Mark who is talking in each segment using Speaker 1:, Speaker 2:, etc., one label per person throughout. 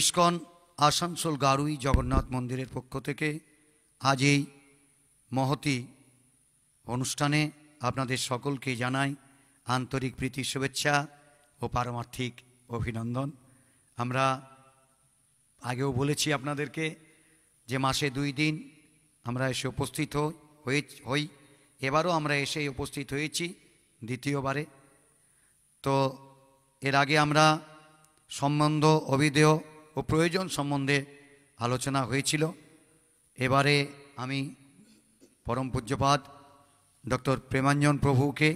Speaker 1: ISKCON Asansol গারুই Jagannath মন্দিরের পক্ষ থেকে আজ এই মহতি অনুষ্ঠানে আপনাদের সকলকে জানাই আন্তরিক প্রীতি শুভেচ্ছা ও পারমার্থিক অভিনন্দন। আমরা আগেও বলেছি আপনাদেরকে যে মাসে 2 দিন আমরা এসে উপস্থিত হই। এবারও আমরা এসে উপস্থিত হয়েছি দ্বিতীয়বারে। তো এর আগে আমরা সম্বন্ধ, অভিধেয় ও প্রয়োজন সম্বন্ধে আলোচনা হয়েছিল। এবারে আমি পরম পূজ্যপাদ ডক্টর প্রেমাঞ্জন প্রভুকে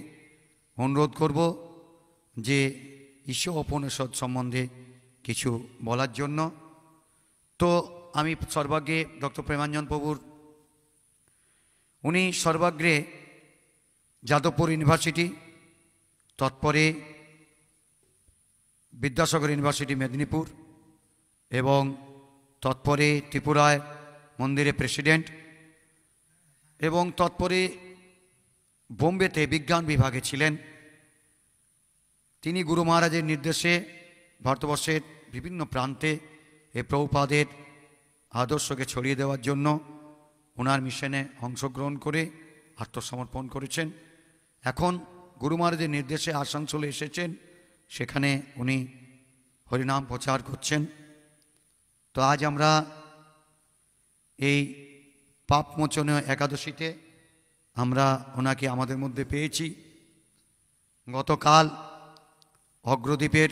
Speaker 1: অনুরোধ করব যে ঈশ্বর উপনিষদ সম্বন্ধে কিছু বলার জন্য। তো আমি সর্বাগ্রে ডক্টর প্রেমাঞ্জন প্রভুর, উনি সর্বাগ্রে যাদবপুর ইউনিভার্সিটি, তৎপরে বিদ্যাসাগর ইউনিভার্সিটি মেদিনীপুর এবং তৎপরে ত্রিপুরায় মন্দিরে প্রেসিডেন্ট এবং তৎপরে বোম্বেতে বিজ্ঞান বিভাগে ছিলেন। তিনি গুরু মহারাজের নির্দেশে ভারতবর্ষের বিভিন্ন প্রান্তে এই প্রভুপাদের আদর্শকে ছড়িয়ে দেওয়ার জন্য ওনার মিশনে অংশগ্রহণ করে আত্মসমর্পণ করেছেন। এখন গুরু মহারাজের নির্দেশে আসানসোলে এসেছেন, সেখানে উনি হরিনাম প্রচার করছেন। তো আজ আমরা এই পাপমোচনীয় একাদশীতে আমরা ওনাকে আমাদের মধ্যে পেয়েছি। গতকাল অগ্রদ্বীপের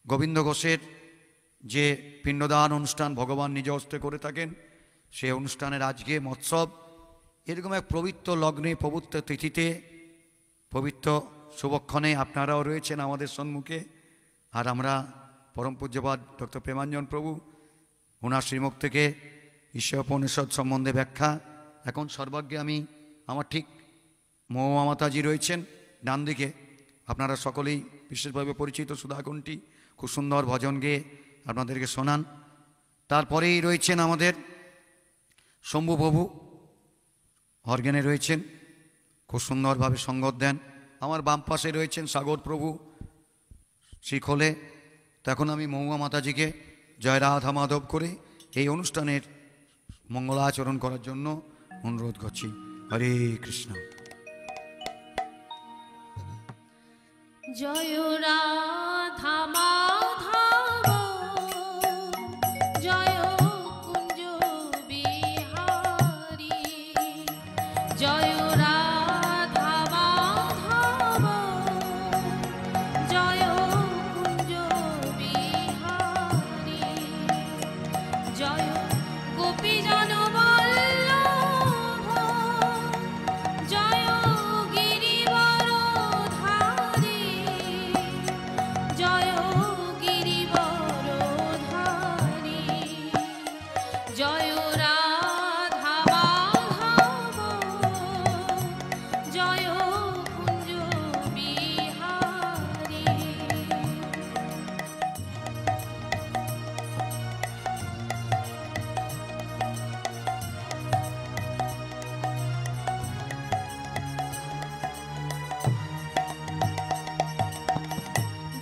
Speaker 1: গোবিন্দ ঘোষের যে পিণ্ডদান অনুষ্ঠান ভগবান নিজ হস্তে করে থাকেন, সেই অনুষ্ঠানের আজকে মৎসব। এরকম এক পবিত্র লগ্নে, পবিত্র তিথিতে, পবিত্র শুভক্ষণে আপনারাও রয়েছেন আমাদের সম্মুখে। আর আমরা পরম পূজ্যপাদ ডক্টর প্রেমাঞ্জন প্রভু, ওনার শ্রীমুখ থেকে ঈশ্বর উপনিষদ সম্বন্ধে ব্যাখ্যা। এখন সর্বাগ্রে আমার ঠিক মহুয়া মাতাজি রয়েছেন ডান দিকে, আপনারা সকলেই বিশেষভাবে পরিচিত সুধাকণ্ঠী, খুব সুন্দর ভজন গেয়ে আপনাদেরকে শোনান। তারপরেই রয়েছেন আমাদের শম্ভু প্রভু, অর্গানে রয়েছেন, খুব সুন্দরভাবে সঙ্গত দেন। আমার বাম পাশে রয়েছেন সাগর প্রভু শিখলে। তো এখন আমি মহুয়া মাতাজিকে জয় রাধা মাধব করে এই অনুষ্ঠানের মঙ্গলাচরণ করার জন্য অনুরোধ করছি। হরে কৃষ্ণ।
Speaker 2: জয় রাধা মাধব, জয় কুঞ্জ বিহারী, জয় রাধা মাধব, জয় কুঞ্জ বিহারী, জয় গোপীজন বল্লভ, জয় গিরিবরধারী, জয় গিরিবরধারী, জয় রাধা মাধব, জয় কুঞ্জ বিহারী।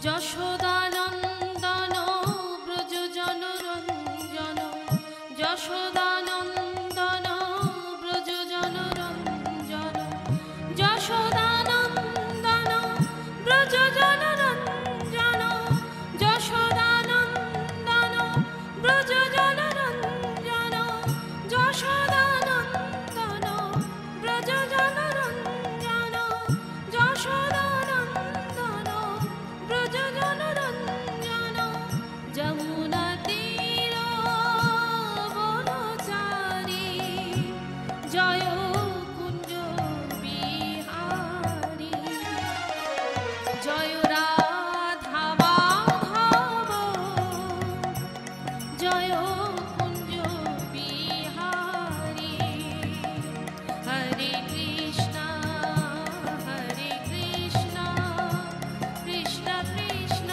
Speaker 2: যশোদানন্দন ব্রজজন রঞ্জন, যশোদানন্দন ব্রজজন রঞ্জন, যশোদানন্দন ব্রজজন রঞ্জন, যশোদানন্দন ব্রজজন রঞ্জন, যশোদানন্দন ব্রজজন রঞ্জন, যশোদানন্দন ব্রজজন রঞ্জন, যমুনা তীর বনচারী, জয় কুঞ্জ বিহারী, জয় রাধা মাধব, জয় কুঞ্জ বিহারী। হরে কৃষ্ণ হরে কৃষ্ণ, কৃষ্ণ কৃষ্ণ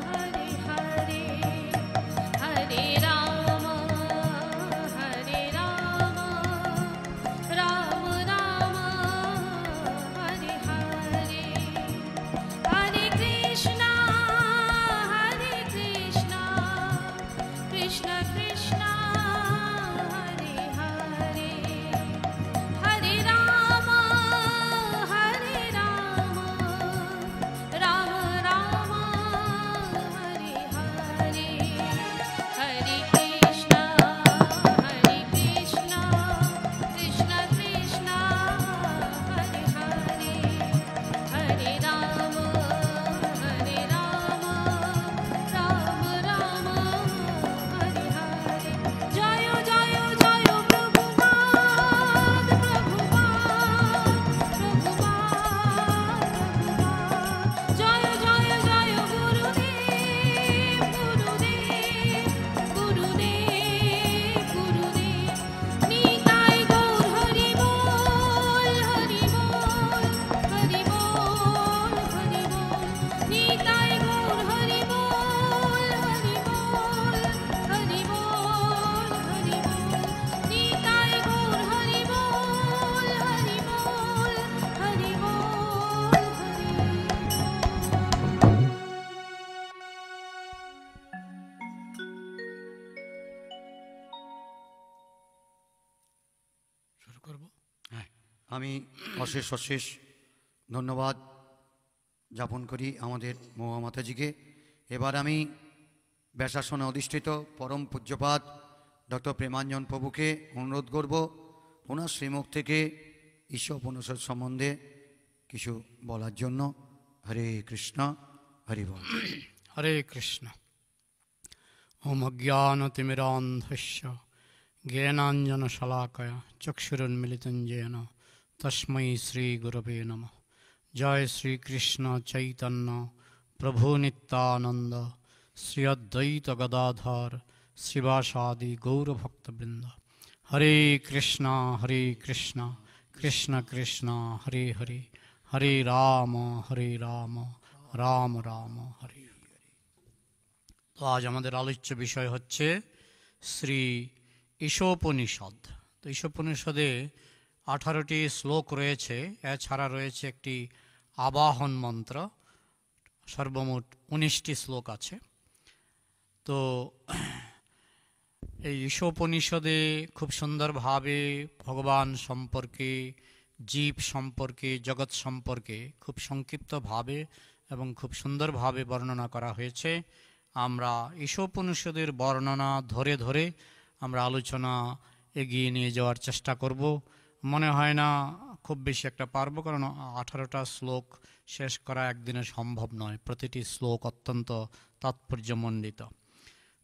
Speaker 2: হরে হরে, হরে রাম রাম রাম হরে হরে।
Speaker 1: আমি অশেষ অশেষ ধন্যবাদ জ্ঞাপন করি আমাদের মহামাতাজিকে। এবার আমি ব্যাসাসনে অধিষ্ঠিত পরম পূজ্যপাদ ডক্টর প্রেমাঞ্জন প্রভুকে অনুরোধ করব ওনার শ্রীমুখ থেকে ঈশ্বর উপনিষদ সম্বন্ধে কিছু বলার জন্য। হরে কৃষ্ণ, হরি বল।
Speaker 3: হরে কৃষ্ণ। ওম অজ্ঞানতিমিরান্ধস্য জ্ঞানাঞ্জনশলাকয়া চক্ষুরুন্মিলিतं येन তস্मै শ্রীগুরবে নমঃ। জয় শ্রীকৃষ্ণ চৈতন্য প্রভু নিত্যানন্দ শ্রী অদ্বৈত গদাধর শ্রীবাসাদি গৌরভক্তবৃন্দ। হরে কৃষ্ণ কৃষ্ণ কৃষ্ণ হরে হরে, হরে রাম রাম রাম হরে হরে। তো আজ আমাদের আলোচ্য বিষয় হচ্ছে শ্রী ঈশোপনিষদ। তো ঈশোপনিষদে 18টি শ্লোক রয়েছে, এছাড়া রয়েছে একটি আবাহন মন্ত্র, সর্বমোট 19টি শ্লোক আছে। তো এই ঈশোপনিষদে খুব সুন্দরভাবে ভগবান সম্পর্কে, জীব সম্পর্কে, জগৎ সম্পর্কে খুব সংক্ষিপ্তভাবে এবং খুব সুন্দরভাবে বর্ণনা করা হয়েছে। আমরা ঈশোপনিষদের বর্ণনা ধরে ধরে আমরা আলোচনা এগিয়ে নিয়ে যাওয়ার চেষ্টা করব। মনে হয় না খুব বেশি একটা পারবো, কারণ 18টা শ্লোক শেষ করা একদিনে সম্ভব নয়। প্রতিটি শ্লোক অত্যন্ত তাৎপর্যমণ্ডিত।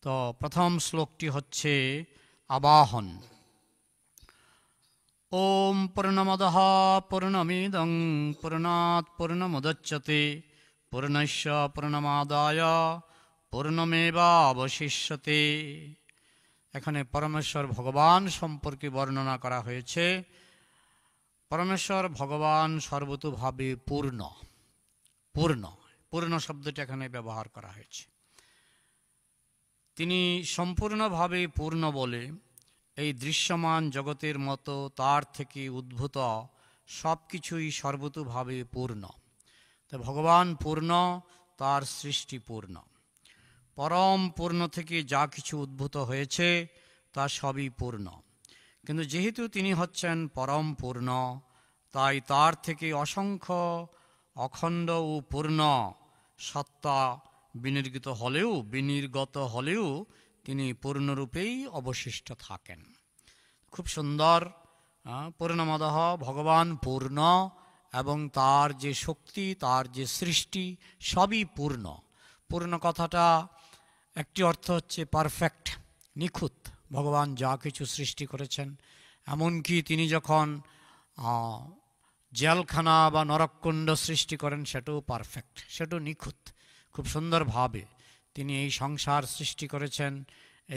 Speaker 3: তো প্রথম শ্লোকটি হচ্ছে আবাহন। ওম পূর্ণমদঃ পূর্ণমিদং পূর্ণাৎ পূর্ণমুদচ্যতে পূর্ণস্য পূর্ণমাদায় পূর্ণমেবাবশিষ্যতে। এখানে পরমেশ্বর ভগবান সম্পর্কে বর্ণনা করা হয়েছে। পরমেশ্বর ভগবান সর্বতোভাবে পূর্ণ। পূর্ণ পূর্ণ শব্দটি এখানে ব্যবহার করা হয়েছে। তিনি সম্পূর্ণভাবে পূর্ণ বলে এই দৃশ্যমান জগতের মতো তার থেকে উদ্ভূত সব কিছুই সর্বতোভাবে পূর্ণ। তো ভগবান পূর্ণ, তার সৃষ্টি পূর্ণ। পরম পূর্ণ থেকে যা কিছু উদ্ভূত হয়েছে তা সবই পূর্ণ। কিন্তু যেহেতু তিনি হচ্ছেন পরম পূর্ণ, তাই তার থেকে অসংখ্য অখণ্ড ও পূর্ণ সত্তা বিনির্গত হলেও তিনি পূর্ণরূপেই অবশিষ্ট থাকেন। খুব সুন্দর। পূর্ণমদঃ, ভগবান পূর্ণ এবং তার যে শক্তি, তার যে সৃষ্টি সবই পূর্ণ। পূর্ণ কথাটা একটি অর্থ হচ্ছে পারফেক্ট, নিখুঁত। ভগবান যা কিছু সৃষ্টি করেছেন, এমনকি তিনি যখন জেলখানা বা নরককুণ্ড সৃষ্টি করেন, সেটাও পারফেক্ট, সেটাও নিখুঁত। খুব সুন্দরভাবে তিনি এই সংসার সৃষ্টি করেছেন।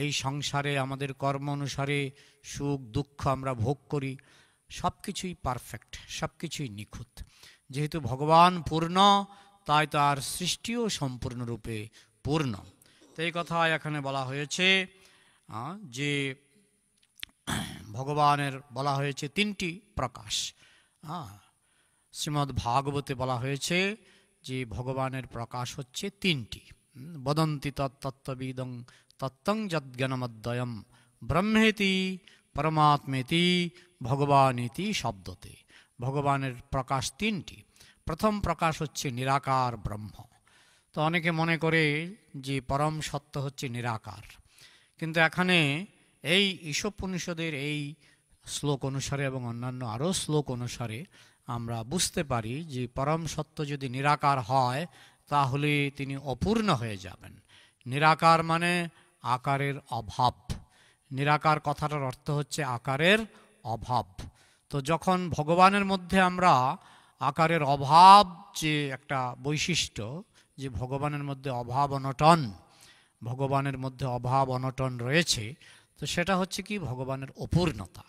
Speaker 3: এই সংসারে আমাদের কর্ম অনুসারে সুখ দুঃখ আমরা ভোগ করি, সব কিছুই পারফেক্ট, সব কিছুই নিখুঁত। যেহেতু ভগবান পূর্ণ, তাই তার সৃষ্টিও সম্পূর্ণরূপে পূর্ণ। তো এই কথা এখানে বলা হয়েছে যে ভগবানের বলা হয়েছে 3টি প্রকাশ। শ্রীমদ্ ভাগবতে বলা হয়েছে যে ভগবানের প্রকাশ হচ্ছে 3টি। বদন্তি তত্ত্ববিদং তত্ত্বং যজ্ঞানমদ্বয়ম ব্রহ্মেতি পরমাত্মেতি ভগবানীতি শব্দতে। ভগবানের প্রকাশ 3টি। প্রথম প্রকাশ হচ্ছে নিরাকার ব্রহ্ম। তো অনেকে মনে করে যে পরম সত্য হচ্ছে নিরাকার, কিন্তু এখানে এই ঈশোপনিষদের এই শ্লোক অনুসারে এবং অন্যান্য আরও শ্লোক অনুসারে আমরা বুঝতে পারি যে পরম সত্য যদি নিরাকার হয় তাহলে তিনি অপূর্ণ হয়ে যাবেন। নিরাকার মানে আকারের অভাব। নিরাকার কথাটার অর্থ হচ্ছে আকারের অভাব। তো যখন ভগবানের মধ্যে আমরা আকারের অভাব, যে একটা বৈশিষ্ট্য যে ভগবানের মধ্যে অভাব অনটন, ভগবানের মধ্যে অভাব অনটন রয়েছে, তো সেটা হচ্ছে কি ভগবানের অপূর্ণতা।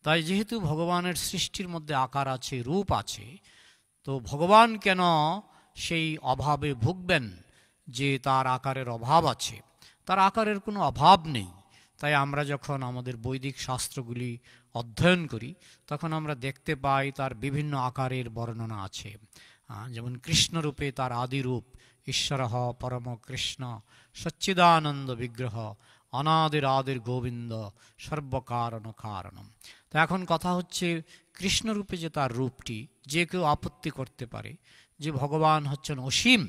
Speaker 3: তাই যেহেতু ভগবানের সৃষ্টির মধ্যে আকার আছে, রূপ আছে, তো ভগবান কেন সেই অভাবে ভুগবেন যে তার আকারের অভাব আছে? তার আকারের কোনো অভাব নেই। তাই আমরা যখন আমাদের বৈদিক শাস্ত্রগুলি অধ্যয়ন করি তখন আমরা দেখতে পাই তার বিভিন্ন আকারের বর্ণনা আছে। যেমন কৃষ্ণরূপে তার আদিরূপ ঈশ্বর পরম কৃষ্ণ সচ্চিদানন্দ বিগ্রহ অনাদির আদির গোবিন্দ সর্বকারণ কারণম। তো তো এখন কথা হচ্ছে কৃষ্ণরূপে যে তার রূপটি, যে কেউ আপত্তি করতে পারে যে ভগবান হচ্ছেন অসীম,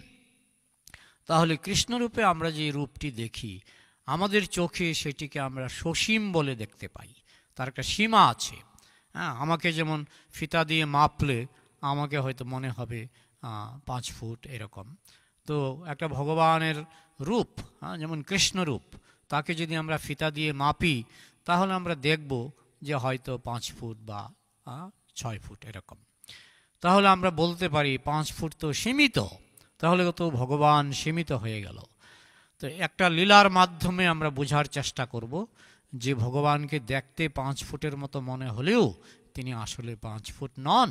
Speaker 3: তাহলে কৃষ্ণরূপে আমরা যে রূপটি দেখি আমাদের চোখে সেটিকে আমরা সসীম বলে দেখতে পাই, তার একটা সীমা আছে। হ্যাঁ, আমাকে যেমন ফিতা দিয়ে মাপলে আমাকে হয়তো মনে হবে 5 ফুট এরকম। তো একটা ভগবানের রূপ, যেমন কৃষ্ণরূপ, তাকে যদি আমরা ফিতা দিয়ে মাপি তাহলে আমরা দেখব যে হয়তো 5 ফুট বা 6 ফুট এরকম। তাহলে আমরা বলতে পারি 5 ফুট তো সীমিত, তাহলে তো ভগবান সীমিত হয়ে গেল। তো একটা লীলার মাধ্যমে আমরা বোঝার চেষ্টা করব যে ভগবানকে দেখতে 5 ফুটের মতো মনে হলেও তিনি আসলে 5 ফুট নন।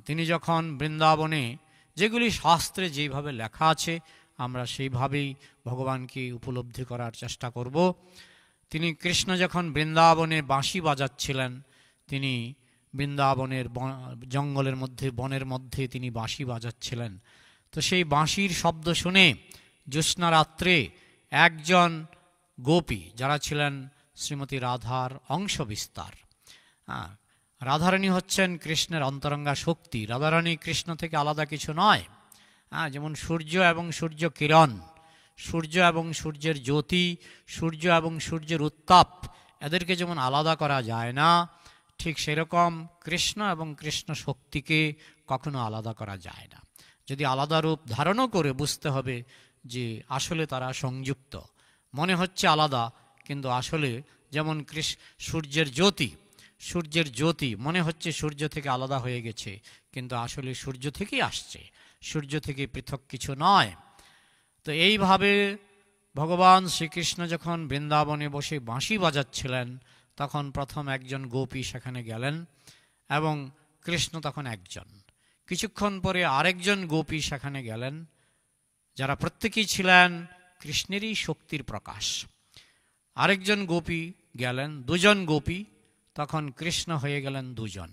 Speaker 3: তিনি যখন বৃন্দাবনে, যেগুলি শাস্ত্রে যেভাবে লেখা আছে আমরা সেইভাবেই ভগবানকে উপলব্ধি করার চেষ্টা করব। তিনি কৃষ্ণ যখন বৃন্দাবনে বাঁশি বাজাচ্ছিলেন, তিনি বৃন্দাবনের জঙ্গলের মধ্যে, বনের মধ্যে তিনি বাঁশি বাজাচ্ছিলেন। তো সেই বাঁশির শব্দ শুনে জ্যোৎস্না রাত্রে একজন গোপী, যারা ছিলেন শ্রীমতী রাধার অংশ বিস্তার, রাধারানী হচ্ছেন কৃষ্ণের অন্তরঙ্গা শক্তি, রাধারানী কৃষ্ণ থেকে আলাদা কিছু নয়। যেমন সূর্য এবং সূর্য কিরণ, সূর্য এবং সূর্যের জ্যোতি, সূর্য এবং সূর্যের উত্তাপ, এদেরকে যেমন আলাদা করা যায় না, ঠিক সেরকম কৃষ্ণ এবং কৃষ্ণ শক্তিকে কখনো আলাদা করা যায় না। যদি আলাদা রূপ ধারণও করে বুঝতে হবে যে আসলে তারা সংযুক্ত, মনে হচ্ছে আলাদা কিন্তু আসলে, যেমন সূর্যের জ্যোতি, সূর্যের জ্যোতি মনে হচ্ছে সূর্য থেকে আলাদা হয়ে গেছে কিন্তু আসলে সূর্য থেকেই আসছে, সূর্য থেকে পৃথক কিছু নয়। তো এইভাবে ভগবান শ্রীকৃষ্ণ যখন বৃন্দাবনে বসে বাঁশি বাজাচ্ছিলেন তখন প্রথম একজন গোপী সেখানে গেলেন এবং কৃষ্ণ তখন একজন। কিছুক্ষণ পরে আরেকজন গোপী সেখানে গেলেন, যারা প্রত্যেকেই ছিলেন কৃষ্ণেরই শক্তির প্রকাশ। আরেকজন গোপী গেলেন, দুজন গোপী, তখন কৃষ্ণ হয়ে গেলেন দুজন।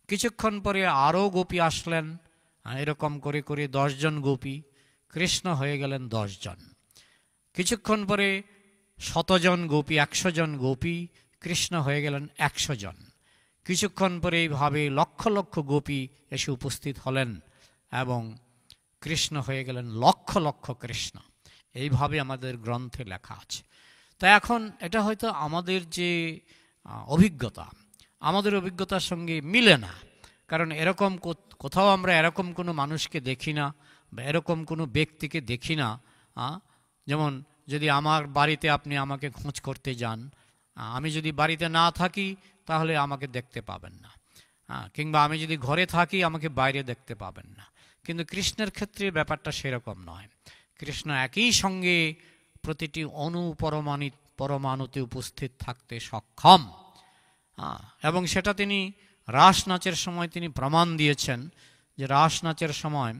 Speaker 3: কিছুক্ষণ পরে আরও গোপী আসলেন, এরকম করে করে 10 জন গোপী, কৃষ্ণ হয়ে গেলেন 10 জন। কিছুক্ষণ পরে 100 জন গোপী, 100 জন গোপী, কৃষ্ণ হয়ে গেলেন 100 জন। কিছুক্ষণ পরে এইভাবে লক্ষ লক্ষ গোপী এসে উপস্থিত হলেন এবং কৃষ্ণ হয়ে গেলেন লক্ষ লক্ষ কৃষ্ণ। এইভাবে আমাদের গ্রন্থে লেখা আছে। তা এখন এটা হয়তো আমাদের যে অভিজ্ঞতা, আমাদের অভিজ্ঞতার সঙ্গে মিলে না, কারণ এরকম কোথাও আমরা এরকম কোনো মানুষকে দেখি না বা এরকম কোনো ব্যক্তিকে দেখি না। যেমন যদি আমার বাড়িতে আপনি আমাকে খোঁজ করতে যান, আমি যদি বাড়িতে না থাকি তাহলে আমাকে দেখতে পাবেন না, কিংবা আমি যদি ঘরে থাকি আমাকে বাইরে দেখতে পাবেন না। কিন্তু কৃষ্ণের ক্ষেত্রে ব্যাপারটা সেরকম নয়। কৃষ্ণ একই সঙ্গে প্রতিটি পরমাণুতে উপস্থিত থাকতে সক্ষম, এবং সেটা তিনি রাস নাচের সময় তিনি প্রমাণ দিয়েছেন যে রাস নাচের সময়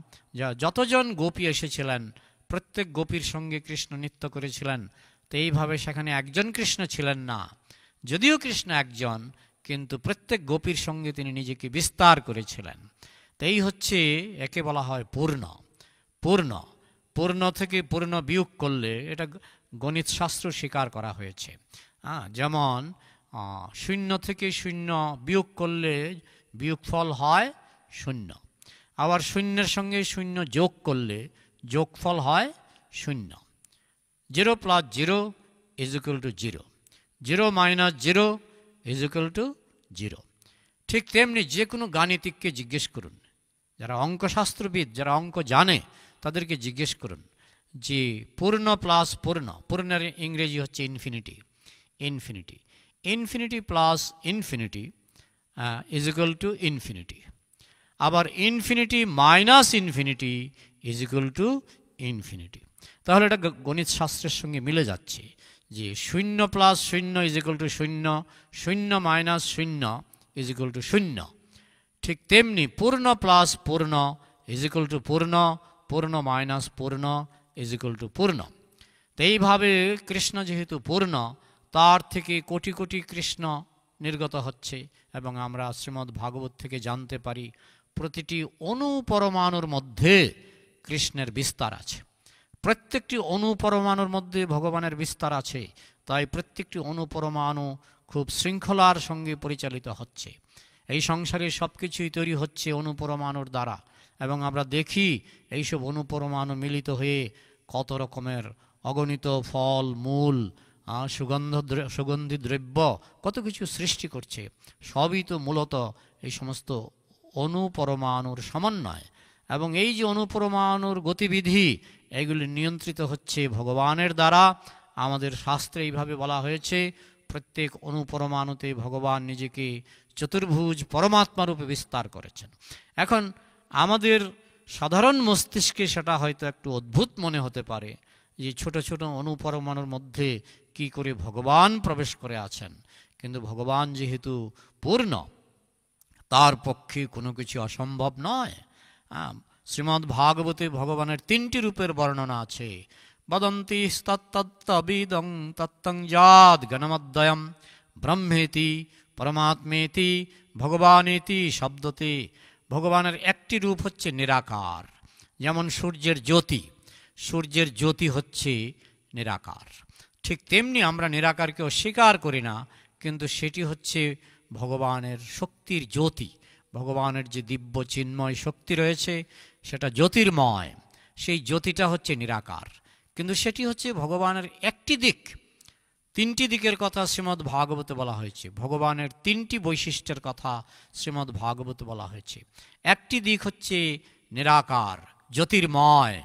Speaker 3: যতজন গোপী এসেছিলেন প্রত্যেক গোপীর সঙ্গে কৃষ্ণ নৃত্য করেছিলেন। তো এইভাবে সেখানে একজন কৃষ্ণ ছিলেন না, যদিও কৃষ্ণ একজন, কিন্তু প্রত্যেক গোপীর সঙ্গে তিনি নিজেকে বিস্তার করেছিলেন। তো এই হচ্ছে, একে বলা হয় পূর্ণ। পূর্ণ পূর্ণ থেকে পূর্ণ বিয়োগ করলে, এটা গণিত শাস্ত্র স্বীকার করা হয়েছে। যেমন 0 থেকে 0 বিয়োগ করলে বিয়োগফল হয় 0, আবার 0-এর সঙ্গে 0 যোগ করলে যোগফল হয় 0। 0 + 0 = 0, 0 - 0 = 0। ঠিক তেমনি যে কোনো গাণিতিককে জিজ্ঞেস করুন, যারা অঙ্কশাস্ত্রবিদ, যারা অঙ্ক জানে তাদেরকে জিজ্ঞেস করুন যে পূর্ণ প্লাস পূর্ণ, পূর্ণের ইংরেজি হচ্ছে infinity, infinity, infinity plus infinity = infinity, আবার ইনফিনিটি মাইনাস ইনফিনিটি = ইনফিনিটি। তাহলে এটা গণিত শাস্ত্রের সঙ্গে মিলে যাচ্ছে যে 0 + 0 = 0, 0 - 0 = 0। ঠিক তেমনি পূর্ণ প্লাস পূর্ণ = পূর্ণ, পূর্ণ মাইনাস পূর্ণ = পূর্ণ। তো এইভাবে কৃষ্ণ যেহেতু পূর্ণ, তার থেকে কোটি কোটি কৃষ্ণ নির্গত হচ্ছে, এবং আমরা শ্রীমদ্ ভাগবত থেকে জানতে পারি প্রতিটি অণু পরমাণুর মধ্যে কৃষ্ণের বিস্তার আছে। প্রত্যেকটি অণু পরমাণুর মধ্যে ভগবানের বিস্তার আছে। তাই প্রত্যেকটি অণু পরমাণু খুব শৃঙ্খলার সঙ্গে পরিচালিত হচ্ছে। এই সংসারে সব কিছুই তৈরি হচ্ছে অণুপরমাণুর দ্বারা, এবং আমরা দেখি এইসব অণুপরমাণু মিলিত হয়ে কত রকমের অগণিত ফল মূল, সুগন্ধি দ্রব্য, কত কিছু সৃষ্টি করছে। সবই তো মূলত এই সমস্ত অণুপরমাণুর সমন্বয়। এবং এই যে অণুপরমাণুর গতিবিধি, এগুলি নিয়ন্ত্রিত হচ্ছে ভগবানের দ্বারা। আমাদের শাস্ত্রে এইভাবে বলা হয়েছে, প্রত্যেক অণুপরমাণুতে ভগবান নিজেকে চতুর্ভুজ পরমাত্মা রূপে বিস্তার করেছেন। এখন আমাদের সাধারণ মস্তিষ্কে সেটা হয়তো একটু অদ্ভুত মনে হতে পারে যে ছোট ছোট অণুপরমাণুর মধ্যে কি করে ভগবান প্রবেশ করে আছেন। কিন্তু ভগবান যেহেতু পূর্ণ, তার পক্ষে কোনো কিছু অসম্ভব নয়। শ্রীমদ্ ভাগবতে ভগবানের 3টি রূপের বর্ণনা আছে। বদন্তি তত্তবিদং তত্তং জাত গণমদ্বয়ম ব্রহ্মেতি পরমাত্মেতি ভগবানেতি শব্দতে। ভগবানের একটি রূপ হচ্ছে নিরাকার, যেমন সূর্যের জ্যোতি। সূর্যের জ্যোতি হচ্ছে নিরাকার। ঠিক তেমনি আমরা নিরাকারকে অস্বীকার করি না, কিন্তু সেটি হচ্ছে ভগবানের শক্তির জ্যোতি। ভগবানের যে দিব্য চিন্ময় শক্তি রয়েছে সেটা জ্যোতির্ময়, সেই জ্যোতিটা হচ্ছে নিরাকার। কিন্তু সেটি হচ্ছে ভগবানের একটি দিক। 3টি দিকের কথা শ্রীমদ্ ভাগবতে বলা হয়েছে। ভগবানের 3টি বৈশিষ্ট্যের কথা শ্রীমদ্ ভাগবতে বলা হয়েছে। একটি দিক হচ্ছে নিরাকার, জ্যোতির্ময়।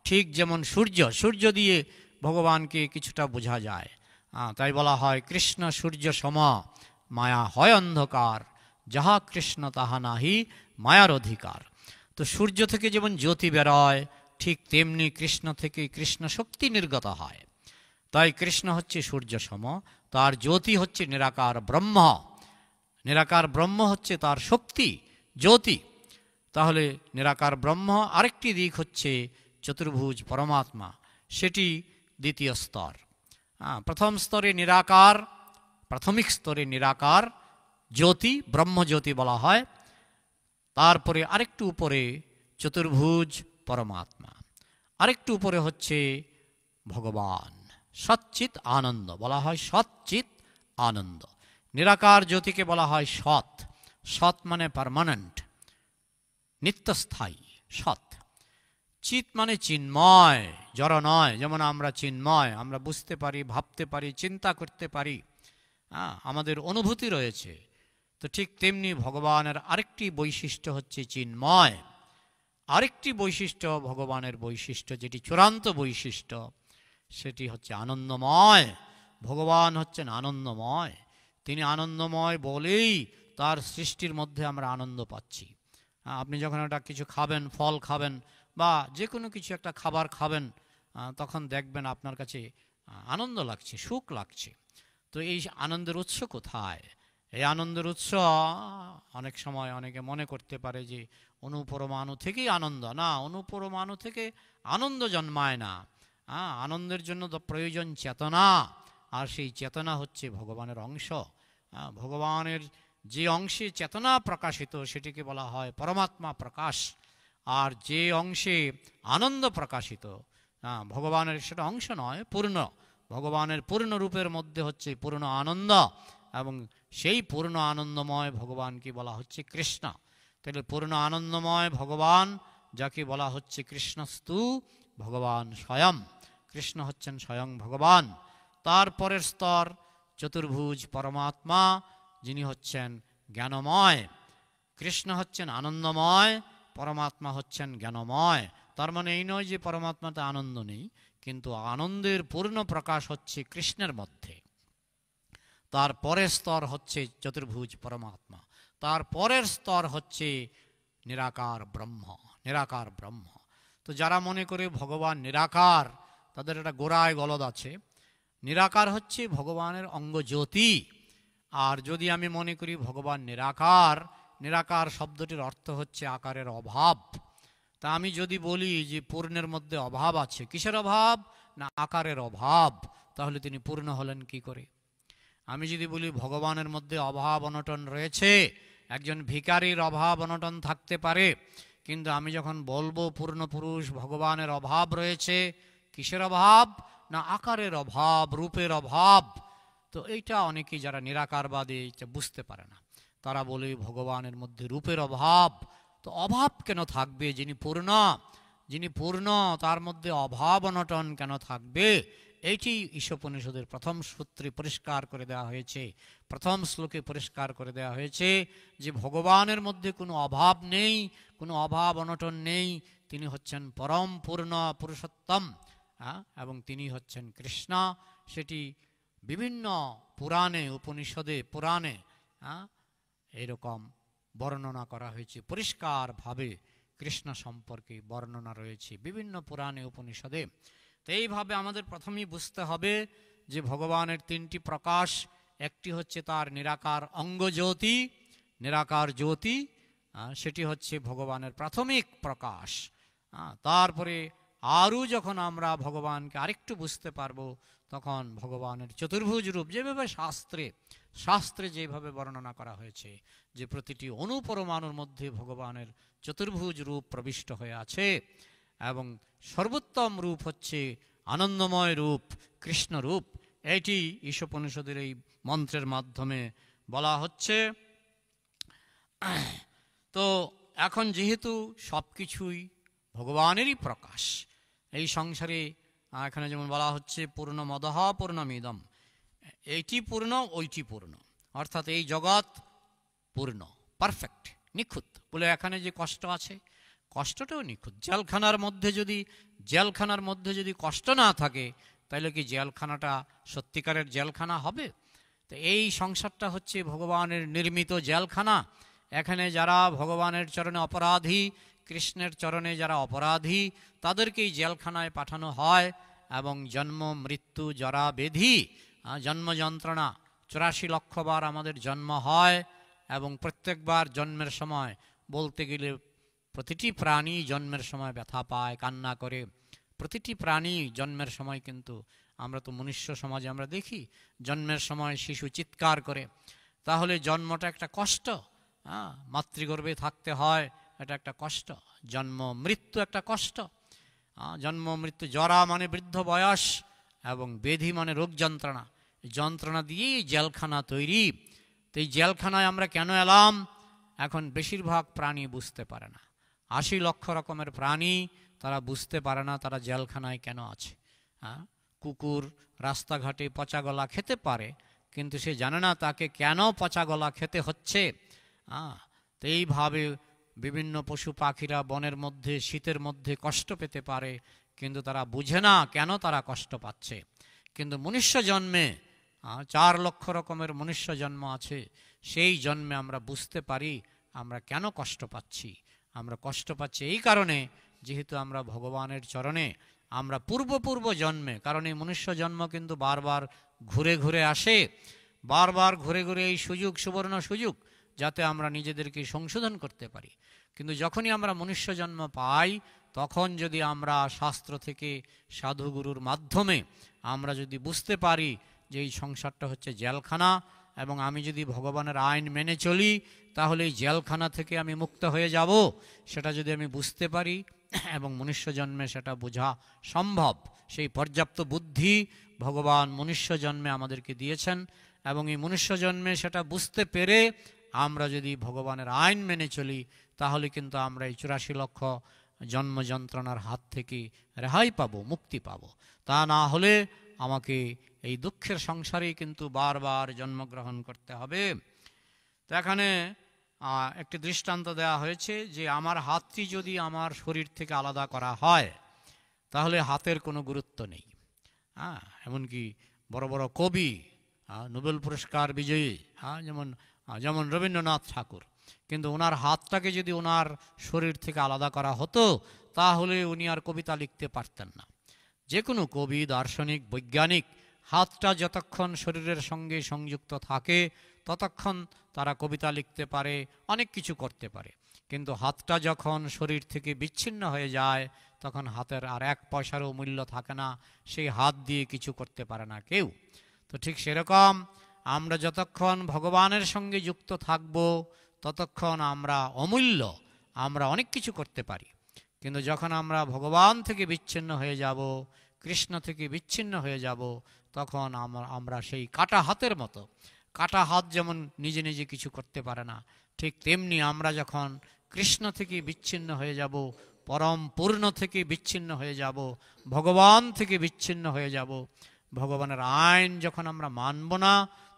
Speaker 3: ঠিক যেমন সূর্য দিয়ে ভগবানকে কিছুটা বোঝা যায়। তাই বলা হয় কৃষ্ণ সূর্য সম, মায়া হয় অন্ধকার, যাহা কৃষ্ণ তাহা নাহি মায়ার অধিকার। তো সূর্য থেকে যেমন জ্যোতি বেরোয়, ঠিক তেমনি কৃষ্ণ থেকে কৃষ্ণ শক্তি নির্গত হয়। তাই কৃষ্ণ হচ্ছে সূর্য সম, তার জ্যোতি হচ্ছে নিরাকার ব্রহ্ম। নিরাকার ব্রহ্ম হচ্ছে তার শক্তি, জ্যোতি। তাহলে নিরাকার ব্রহ্ম আরেকটি দিক হচ্ছে চতুর্ভুজ পরমাত্মা, সেটি দ্বিতীয় স্তর। প্রথম স্তরে নিরাকার, প্রাথমিক স্তরে নিরাকার জ্যোতি, ব্রহ্মজ্যোতি বলা হয়। তারপরে আরেকটু উপরে চতুর্ভুজ পরমাত্মা, আরেকটু উপরে হচ্ছে ভগবান সচ্চিৎ আনন্দ, বলা হয় সচ্চিৎ আনন্দ। নিরাকার জ্যোতিকে বলা হয় সৎ। সৎ মানে পার্মানেন্ট, নিত্যস্থায়ী সৎ। চিৎ মানে চিন্ময়, জড় নয়। যেমন আমরা চিন্ময়, আমরা বুঝতে পারি, ভাবতে পারি, চিন্তা করতে পারি, আমাদের অনুভূতি রয়েছে। তো ঠিক তেমনি ভগবানের আরেকটি বৈশিষ্ট্য হচ্ছে চিন্ময়। আরেকটি বৈশিষ্ট্য ভগবানের বৈশিষ্ট্য, যেটি চূড়ান্ত বৈশিষ্ট্য, সেটি হচ্ছে আনন্দময়। ভগবান হচ্ছেন আনন্দময়। তিনি আনন্দময় বলেই তার সৃষ্টির মধ্যে আমরা আনন্দ পাচ্ছি। আপনি যখন একটা কিছু খাবেন, ফল খাবেন বা যে কোনো কিছু একটা খাবার খাবেন, তখন দেখবেন আপনার কাছে আনন্দ লাগছে, সুখ লাগছে। তো এই আনন্দের উৎস কোথায়? এই আনন্দের উৎস অনেক সময় অনেকে মনে করতে পারে যে অণুপরমাণু থেকেই আনন্দ। না, অণুপরমাণু থেকে আনন্দ জন্মায় না। আনন্দের জন্য তো প্রয়োজন চেতনা, আর সেই চেতনা হচ্ছে ভগবানের অংশ। ভগবানের যে অংশে চেতনা প্রকাশিত সেটিকে বলা হয় পরমাত্মা প্রকাশ। আর যে অংশে আনন্দ প্রকাশিত, ভগবানের সেটা অংশ নয়, পূর্ণ। ভগবানের পূর্ণ রূপের মধ্যে হচ্ছে পূর্ণ আনন্দ, এবং সেই পূর্ণ আনন্দময় ভগবানকে বলা হচ্ছে কৃষ্ণ। তাহলে পূর্ণ আনন্দময় ভগবান, যাকে বলা হচ্ছে কৃষ্ণস্তু ভগবান স্বয়ং। কৃষ্ণ হচ্ছেন স্বয়ং ভগবান। তারপরের স্তর চতুর্ভুজ পরমাত্মা, যিনি হচ্ছেন জ্ঞানময়। কৃষ্ণ হচ্ছেন আনন্দময়, পরমাত্মা হচ্ছেন জ্ঞানময়। তার মানে এই নয় যে পরমাত্মাতে আনন্দ নেই, কিন্তু আনন্দের পূর্ণ প্রকাশ হচ্ছে কৃষ্ণের মধ্যে। তার পরের স্তর হচ্ছে চতুর্ভুজ পরমাত্মা। তার পরের স্তর হচ্ছে নিরাকার ব্রহ্ম। নিরাকার ব্রহ্ম। তো যারা মনে করে ভগবান নিরাকার, তাদের একটা গোড়ায় গলদ আছে। নিরাকার হচ্ছে ভগবানের অঙ্গজ্যোতি। আর যদি আমি মনে করি ভগবান নিরাকার, নিরাকার শব্দটির অর্থ হচ্ছে আকারের অভাব। তা আমি যদি বলি যে পূর্ণের মধ্যে অভাব আছে, কিসের অভাব? না, আকারের অভাব। তাহলে তিনি পূর্ণ হলেন কি করে? আমি যদি বলি ভগবানের মধ্যে অভাব অনটন রয়েছে, একজন ভিখারির অভাব অনটন থাকতে পারে, কিন্তু আমি যখন বলবো পূর্ণ পুরুষ ভগবানের অভাব রয়েছে, কিসের অভাব? না, আকারের অভাব, রূপের অভাব। তো এইটা অনেকেই যারা নিরাকারবাদী এটা বুঝতে পারে না। তারা বলে ভগবানের মধ্যে রূপের অভাব। তো অভাব কেন থাকবে? যিনি পূর্ণ তার মধ্যে অভাব অনটন কেন থাকবে? এইটি ঈশোপনিষদের প্রথম সূত্রে পরিষ্কার করে দেওয়া হয়েছে, প্রথম শ্লোকে পরিষ্কার করে দেওয়া হয়েছে যে ভগবানের মধ্যে কোনো অভাব নেই, কোনো অভাব অনটন নেই। তিনি হচ্ছেন পরম পূর্ণ পুরুষোত্তম, এবং তিনি হচ্ছেন কৃষ্ণ। সেটি বিভিন্ন পুরাণে, উপনিষদে, পুরাণে এরকম বর্ণনা করা হয়েছে। পরিষ্কারভাবে কৃষ্ণ সম্পর্কে বর্ণনা রয়েছে বিভিন্ন পুরাণে, উপনিষদে। তো এইভাবে আমাদের প্রথমেই বুঝতে হবে যে ভগবানের তিনটি প্রকাশ। একটি হচ্ছে তার নিরাকার অঙ্গজ্যোতি, নিরাকার জ্যোতি, সেটি হচ্ছে ভগবানের প্রাথমিক প্রকাশ। তারপরে আরও যখন আমরা ভগবানকে আরেকটু বুঝতে পারবো, তখন ভগবানের চতুর্ভুজ রূপ, যেভাবে শাস্ত্রে যেভাবে বর্ণনা করা হয়েছে যে প্রতিটি অনুপরমাণুর মধ্যে ভগবানের চতুর্ভুজ রূপ প্রবিষ্ট হয়ে আছে, এবং সর্বোত্তম রূপ হচ্ছে আনন্দময় রূপ, কৃষ্ণ রূপ। এটি ঈশোপনিষদের এই মন্ত্রের মাধ্যমে বলা হচ্ছে। তো এখন যেহেতু সব কিছুই ভগবানেরই প্রকাশ, এই সংসারে এখানে যেমন বলা হচ্ছে পূর্ণমদঃ পূর্ণমিদম, এইটি পূর্ণ ওইটি পূর্ণ, অর্থাৎ এই জগৎ পূর্ণ, পারফেক্ট, নিখুঁত। বলে এখানে যে কষ্ট আছে, কষ্টটাও নিখুঁত। জেলখানার মধ্যে যদি কষ্ট না থাকে, তাহলে কি জেলখানাটা সত্যিকারের জেলখানা হবে? তো এই সংসারটা হচ্ছে ভগবানের নির্মিত জেলখানা। এখানে যারা ভগবানের চরণে অপরাধী, কৃষ্ণের চরণে যারা অপরাধী, তাদেরকেই জেলখানায় পাঠানো হয়, এবং জন্ম মৃত্যু জরা ব্যাধি, জন্ম যন্ত্রণা, 84 লক্ষ বার আমাদের জন্ম হয়, এবং প্রত্যেকবার জন্মের সময় বলতে গেলে প্রতিটি প্রাণী জন্মের সময় ব্যথা পায়, কান্না করে। প্রতিটি প্রাণী জন্মের সময়, কিন্তু আমরা তো মনুষ্য সমাজে আমরা দেখি জন্মের সময় শিশু চিৎকার করে। তাহলে জন্মটা একটা কষ্ট, মাতৃগর্ভে থাকতে হয়, এটা একটা কষ্ট। জন্ম মৃত্যু একটা কষ্ট। জন্ম মৃত্যু, জরা মানে বৃদ্ধ বয়স, এবং ব্যাধি মানে রোগ যন্ত্রণা। যন্ত্রণা দিয়েই জেলখানা তৈরি। তো এই জেলখানায় আমরা কেন এলাম? এখন বেশিরভাগ প্রাণী বুঝতে পারে না। 80 লক্ষ রকমের প্রাণী, তারা বুঝতে পারে না তারা জেলখানায় কেন আছে। কুকুর রাস্তাঘাটে পচা গলা খেতে পারে, কিন্তু সে জানে না তাকে কেন পচা গলা খেতে হচ্ছে। তো এইভাবে বিভিন্ন পশু পাখিরা বনের মধ্যে শীতের মধ্যে কষ্ট পেতে পারে, কিন্তু তারা বুঝে না কেন তারা কষ্ট পাচ্ছে। কিন্তু মনুষ্য জন্মে 4 লক্ষ রকমের মনুষ্য জন্ম আছে, সেই জন্মে আমরা বুঝতে পারি আমরা কেন কষ্ট পাচ্ছি। আমরা কষ্ট পাচ্ছি এই কারণে, যেহেতু আমরা ভগবানের চরণে, আমরা পূর্ব জন্মে, কারণ এই মনুষ্য জন্ম কিন্তু বারবার ঘুরে ঘুরে আসে, বারবার ঘুরে ঘুরে এই সুবর্ণ সুযোগ, যাতে আমরা নিজেদেরকে সংশোধন করতে পারি। কিন্তু যখনই আমরা মনুষ্য জন্ম পাই, তখন যদি আমরা শাস্ত্র থেকে, সাধুগুরুর মাধ্যমে আমরা যদি বুঝতে পারি যে এই সংসারটা হচ্ছে জেলখানা, এবং আমি যদি ভগবানের আইন মেনে চলি, তাহলে এই জেলখানা থেকে আমি মুক্ত হয়ে যাব, সেটা যদি আমি বুঝতে পারি, এবং মনুষ্য জন্মে সেটা বোঝা সম্ভব, সেই পর্যাপ্ত বুদ্ধি ভগবান মনুষ্য জন্মে আমাদেরকে দিয়েছেন, এবং এই মনুষ্য জন্মে সেটা বুঝতে পেরে আমরা যদি ভগবানের আইন মেনে চলি, তাহলে কিন্তু আমরা এই 84 লক্ষ জন্ম যন্ত্রণার হাত থেকে রেহাই পাবো, মুক্তি পাবো। তা না হলে আমাকে এই দুঃখের সংসারেই কিন্তু বারবার জন্মগ্রহণ করতে হবে। তো এখানে একটি দৃষ্টান্ত দেওয়া হয়েছে যে আমার হাতটি যদি আমার শরীর থেকে আলাদা করা হয়, তাহলে হাতের কোনো গুরুত্ব নেই। এমনকি বড় বড় কবি, নোবেল পুরস্কার বিজয়ী, যেমন রবীন্দ্রনাথ ঠাকুর, কিন্তু ওনার হাতটাকে যদি ওনার শরীর থেকে আলাদা করা হতো, তাহলে উনি আর কবিতা লিখতে পারতেন না। যে কোনো কবি, দার্শনিক, বৈজ্ঞানিক, হাতটা যতক্ষণ শরীরের সঙ্গে সংযুক্ত থাকে, ততক্ষণ তারা কবিতা লিখতে পারে, অনেক কিছু করতে পারে। কিন্তু হাতটা যখন শরীর থেকে বিচ্ছিন্ন হয়ে যায়, তখন হাতের আর 1 পয়সারও মূল্য থাকে না, সেই হাত দিয়ে কিছু করতে পারে না কেউ। তো ঠিক সেরকম আমরা যতক্ষণ ভগবানের সঙ্গে যুক্ত থাকব, ততক্ষণ আমরা অমূল্য, আমরা অনেক কিছু করতে পারি। কিন্তু যখন আমরা ভগবান থেকে বিচ্ছিন্ন হয়ে যাব, কৃষ্ণ থেকে বিচ্ছিন্ন হয়ে যাব, তখন আমরা সেই কাটা হাতের মতো, কাটা হাত যেমন নিজে নিজে কিছু করতে পারে না, ঠিক তেমনি আমরা যখন কৃষ্ণ থেকে বিচ্ছিন্ন হয়ে যাব, পরম পূর্ণ থেকে বিচ্ছিন্ন হয়ে যাব, ভগবান থেকে বিচ্ছিন্ন হয়ে যাব, ভগবানের আইন যখন আমরা মানব না,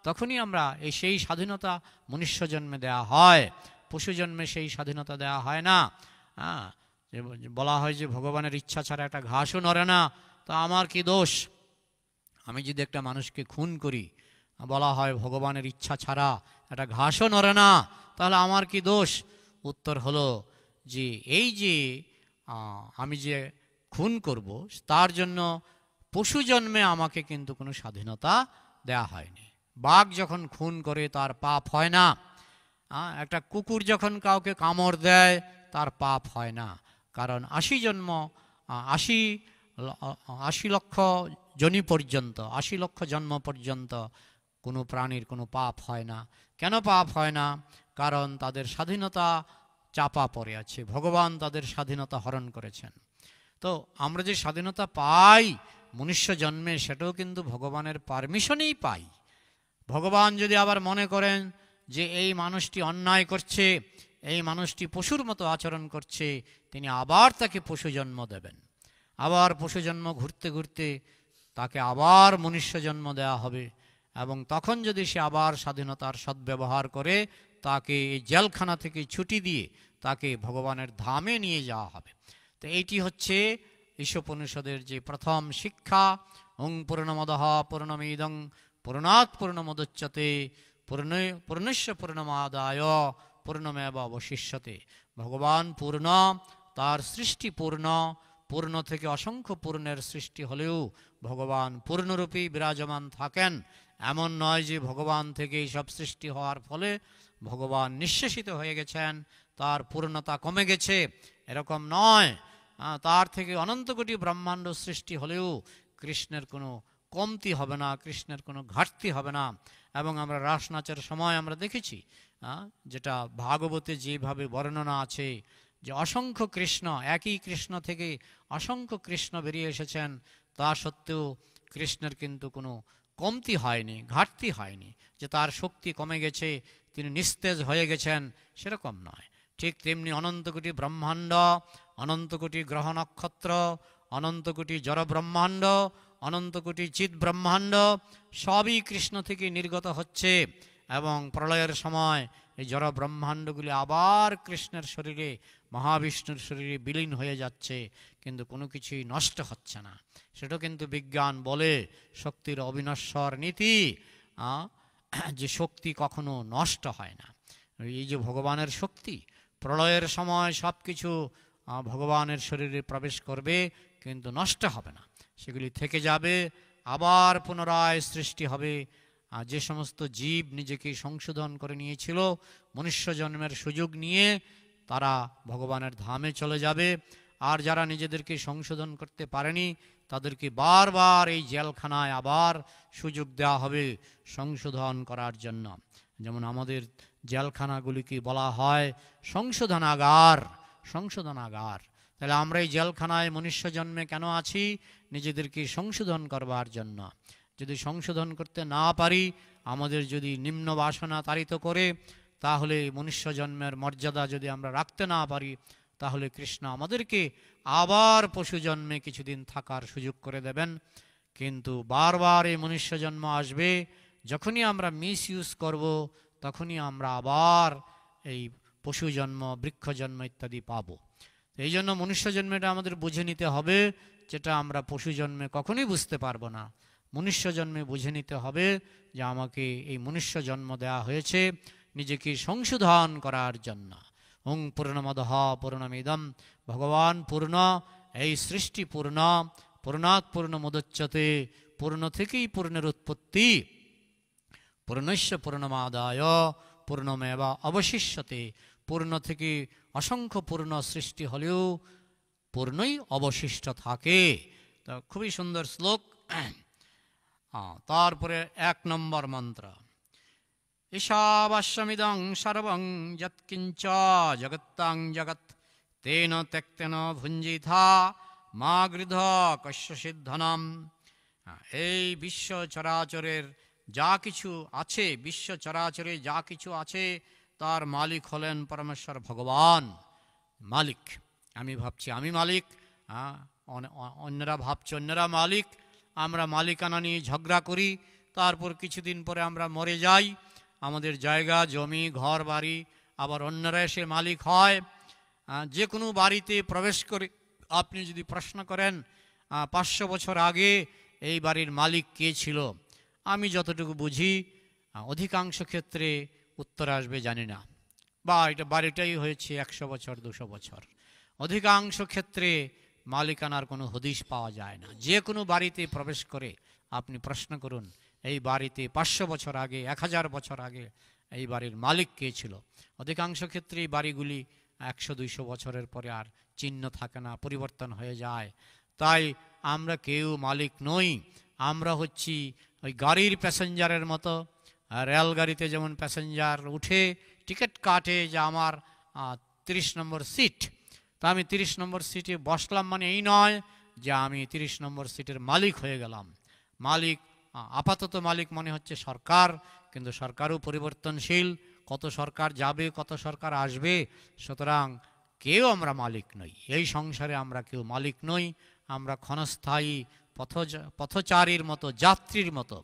Speaker 3: তখনই আমরা সেই স্বাধীনতা মনুষ্য জন্মে দেয়া হয়, পশু জন্মে সেই স্বাধীনতা দেয়া হয় না। হ্যাঁ, বলা হয় যে ভগবানের ইচ্ছা ছাড়া একটা ঘাসও নড়ে না, তা আমার কি দোষ? আমি যদি একটা মানুষকে খুন করি, বলা হয় ভগবানের ইচ্ছা ছাড়া একটা ঘাসও নড়ে না, তাহলে আমার কি দোষ? উত্তর হলো যে এই যে আমি যে খুন করব, তার জন্য পশু জন্মে আমাকে কিন্তু কোনো স্বাধীনতা দেয়া হয়নি। বাঘ যখন খুন করে তার পাপ হয় না, একটা কুকুর যখন কাউকে কামড় দেয় তার পাপ হয় না, কারণ ৮০ লক্ষ জনি পর্যন্ত, ৮০ লক্ষ জন্ম পর্যন্ত কোনো প্রাণীর কোনো পাপ হয় না। কেন পাপ হয় না? কারণ তাদের স্বাধীনতা চাপা পড়ে আছে, ভগবান তাদের স্বাধীনতা হরণ করেছেন। তো আমরা যে স্বাধীনতা পাই মনুষ্য জন্মে, সেটাও কিন্তু ভগবানের পারমিশনেই পাই। ভগবান যদি আবার মনে করেন যে এই মানুষটি অন্যায় করছে, এই মানুষটি পশুর মতো আচরণ করছে, তিনি আবার তাকে পশু জন্ম দেবেন। আবার পশু জন্ম ঘুরতে ঘুরতে তাকে আবার মনুষ্য জন্ম দেওয়া হবে, এবং তখন যদি সে আবার স্বাধীনতার সদ্ব্যবহার করে, তাকে এই জেলখানা থেকে ছুটি দিয়ে তাকে ভগবানের ধামে নিয়ে যাওয়া হবে। তো এইটি হচ্ছে ঈশোপনিষদের যে প্রথম শিক্ষা, ওং পূর্ণমদঃ পূর্ণমিদং পূর্ণাৎ পূর্ণমুদচ্যতে পূর্ণস্য পূর্ণমাদায় পূর্ণমেব অবশিষ্যতে। ভগবান পূর্ণ, তার সৃষ্টি পূর্ণ, পূর্ণ থেকে অসংখ্য পূর্ণের সৃষ্টি হলেও ভগবান পূর্ণরূপেই বিরাজমান থাকেন। এমন নয় যে ভগবান থেকে সব সৃষ্টি হওয়ার ফলে ভগবান নিঃশেষিত হয়ে গেছেন, তার পূর্ণতা কমে গেছে, এরকম নয়। তার থেকে অনন্ত কোটি ব্রহ্মাণ্ড সৃষ্টি হলেও কৃষ্ণের কোনো কমতি হবে না, কৃষ্ণের কোনো ঘাটতি হবে না। এবং আমরা রাস নাচের সময় আমরা দেখেছি, যেটা ভাগবতে যেভাবে বর্ণনা আছে, যে অসংখ্য কৃষ্ণ, একই কৃষ্ণ থেকে অসংখ্য কৃষ্ণ বেরিয়ে এসেছেন, তা সত্ত্বেও কৃষ্ণের কিন্তু কোনো কমতি হয়নি, ঘাটতি হয়নি, যে তার শক্তি কমে গেছে, তিনি নিস্তেজ হয়ে গেছেন, সেরকম নয়। ঠিক তেমনি অনন্ত কোটি ব্রহ্মাণ্ড, অনন্ত কোটি গ্রহ নক্ষত্র, অনন্ত কোটি জড় ব্রহ্মাণ্ড, অনন্ত কোটি চিৎ ব্রহ্মাণ্ড সবই কৃষ্ণ থেকে নির্গত হচ্ছে, এবং প্রলয়ের সময় এই জড় ব্রহ্মাণ্ডগুলি আবার কৃষ্ণের শরীরে, মহাবিষ্ণুর শরীরে বিলীন হয়ে যাচ্ছে, কিন্তু কোনো কিছুই নষ্ট হচ্ছে না। সেটা কিন্তু বিজ্ঞান বলে শক্তির অবিনশ্বর নীতি, যে শক্তি কখনো নষ্ট হয় না। এই যে ভগবানের শক্তি, প্রলয়ের সময় সব কিছু ভগবানের শরীরে প্রবেশ করবে, কিন্তু নষ্ট হবে না, সেগুলি থেকে যাবে, আবার পুনরায় সৃষ্টি হবে। যে সমস্ত জীব নিজেকে সংশোধন করে নিয়েছিল মনুষ্য জন্মের সুযোগ নিয়ে, তারা ভগবানের ধামে চলে যাবে। আর যারা নিজেদেরকে সংশোধন করতে পারেনি, তাদেরকে বারবার এই জেলখানায় আবার সুযোগ দেওয়া হবে সংশোধন করার জন্য। যেমন আমাদের জেলখানাগুলিকে বলা হয় সংশোধনাগার, সংশোধনাগার। তাহলে আমরা এই জেলখানায় মনুষ্য জন্মে কেন আছি? নিজেদেরকে সংশোধন করবার জন্য। যদি সংশোধন করতে না পারি, আমাদের যদি নিম্ন বাসনা তাড়িত করে, তাহলে মনুষ্য জন্মের মর্যাদা যদি আমরা রাখতে না পারি, তাহলে কৃষ্ণ আমাদেরকে আবার পশু জন্মে কিছুদিন থাকার সুযোগ করে দেবেন। কিন্তু বারবার এই মনুষ্য জন্ম আসবে, যখনই আমরা মিস ইউজ করব, তখনই আমরা আবার এই পশু জন্ম, বৃক্ষ জন্ম ইত্যাদি পাব। এই জন্য মনুষ্য জন্মটা আমাদের বুঝে নিতে হবে, যেটা আমরা পশু জন্মে কখনোই বুঝতে পারবো না। মনুষ্য জন্মে বুঝে নিতে হবে যে আমাকে এই মনুষ্য জন্ম দেওয়া হয়েছে নিজেকে সংশোধন করার জন্য। ওং পূর্ণমদঃ পূর্ণমিদম, ভগবান পূর্ণ, এই সৃষ্টি পূর্ণ, পূর্ণাৎ পূর্ণমুদচ্যতে, পূর্ণ থেকেই পূর্ণের উৎপত্তি, পূর্ণস্য পূর্ণমাদায় পূর্ণমেব অবশিষ্যতে। পূর্ণ থেকে অসংখ্য পূর্ণ সৃষ্টি হলেও পূর্ণই অবশিষ্ট থাকে। তো খুবই সুন্দর শ্লোক। তারপরে ১ নম্বর মন্ত্র, ঈশাবাস্যমিদং সর্বং যৎকিঞ্চ জগত্তাং জগৎ তেন ত্যক্তেন ভুঞ্জিথা মা গৃধ কস্যচিৎ ধনম। এই বিশ্ব চরাচরের যা কিছু আছে, বিশ্ব চরাচরে যা কিছু আছে তার মালিক হলেন পরমেশ্বর ভগবান। মালিক, আমি ভাবছি আমি মালিক, অন্যরা ভাবছে অন্যরা মালিক। আমরা মালিকানা নিয়ে ঝগড়া করি, তারপর কিছুদিন পরে আমরা মরে যাই, আমাদের জায়গা জমি ঘর বাড়ি আবার অন্যরা এসে মালিক হয়। যে কোনো বাড়িতে প্রবেশ করে আপনি যদি প্রশ্ন করেন 500 বছর আগে এই বাড়ির মালিক কে ছিল, আমি যতটুকু বুঝি অধিকাংশ ক্ষেত্রে উত্তর আসবে জানি না, বা এটা বাড়িটাই হয়েছে 100 বছর 200 বছর। অধিকাংশ ক্ষেত্রে মালিকানার কোনো হদিশ পাওয়া যায় না। যে কোনো বাড়িতে প্রবেশ করে আপনি প্রশ্ন করুন এই বাড়িতে 500 বছর আগে 1000 বছর আগে এই বাড়ির মালিক কে ছিল। অধিকাংশ ক্ষেত্রে এই বাড়িগুলি 100-200 বছরের পরে আর চিহ্ন থাকে না, পরিবর্তন হয়ে যায়। তাই আমরা কেউ মালিক নই। আমরা হচ্ছি ওই গাড়ির প্যাসেঞ্জারের মতো। রেলগাড়িতে যেমন প্যাসেঞ্জার উঠে টিকিট কাটে যে আমার 30 নম্বর সিট, তা আমি 30 নম্বর সিটে বসলাম মানে এই নয় যে আমি 30 নম্বর সিটের মালিক হয়ে গেলাম। মালিক আপাতত মালিক মনে হচ্ছে সরকার, কিন্তু সরকারও পরিবর্তনশীল, কত সরকার যাবে কত সরকার আসবে, সুতরাং কেউ আমরা মালিক নই। এই সংসারে আমরা কেউ মালিক নই। আমরা ক্ষণস্থায়ী পথচারীর মতো, যাত্রীর মতো।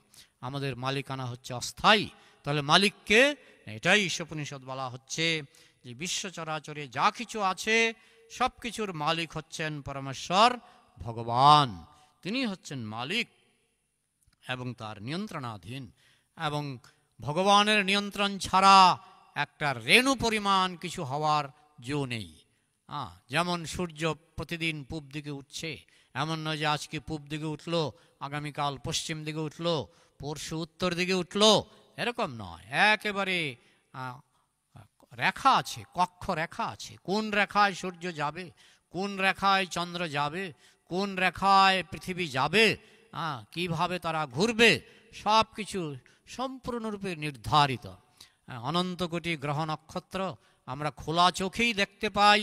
Speaker 3: আমাদের মালিকানা হচ্ছে অস্থায়ী। তাহলে মালিককে, এটাই ঈশোপনিষদ বলা হচ্ছে যে বিশ্ব চরাচরে যা কিছু আছে সব কিছুর মালিক হচ্ছেন পরমেশ্বর ভগবান। তিনি হচ্ছেন মালিক এবং তার নিয়ন্ত্রণাধীন। এবং ভগবানের নিয়ন্ত্রণ ছাড়া একটা রেণু পরিমাণ কিছু হওয়ার জো নেই। যেমন সূর্য প্রতিদিন পূব দিকে উঠছে, এমন নয় যে আজকে পূব দিকে উঠলো, আগামীকাল পশ্চিম দিকে উঠলো, পরশু উত্তর দিকে উঠলো, এরকম নয়। একেবারে রেখা আছে, কক্ষ রেখা আছে, কোন রেখায় সূর্য যাবে, কোন রেখায় চন্দ্র যাবে, কোন রেখায় পৃথিবী যাবে, কিভাবে তারা ঘুরবে, সব কিছু সম্পূর্ণরূপে নির্ধারিত। অনন্ত কোটি গ্রহ নক্ষত্র আমরা খোলা চোখেই দেখতে পাই।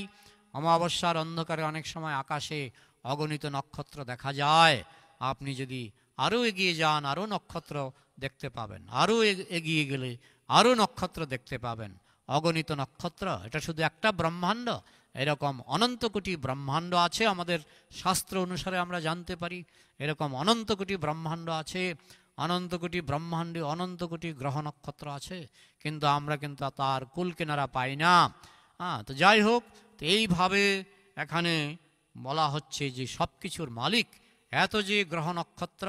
Speaker 3: অমাবস্যার অন্ধকারে অনেক সময় আকাশে অগণিত নক্ষত্র দেখা যায়। আপনি যদি আরও এগিয়ে যান আরও নক্ষত্র দেখতে পাবেন, আরও এগিয়ে গেলে আরও নক্ষত্র দেখতে পাবেন, অগণিত নক্ষত্র। এটা শুধু একটা ব্রহ্মাণ্ড, এরকম অনন্ত কোটি ব্রহ্মাণ্ড আছে। আমাদের শাস্ত্র অনুসারে আমরা জানতে পারি এরকম অনন্ত কোটি ব্রহ্মাণ্ড আছে। অনন্ত কোটি ব্রহ্মাণ্ডে অনন্ত কোটি গ্রহ নক্ষত্র আছে, কিন্তু আমরা কিন্তু তার কুল কিনারা পাই না। তো যাই হোক, তো এইভাবে এখানে বলা হচ্ছে যে সব কিছুর মালিক। এত যে গ্রহ নক্ষত্র,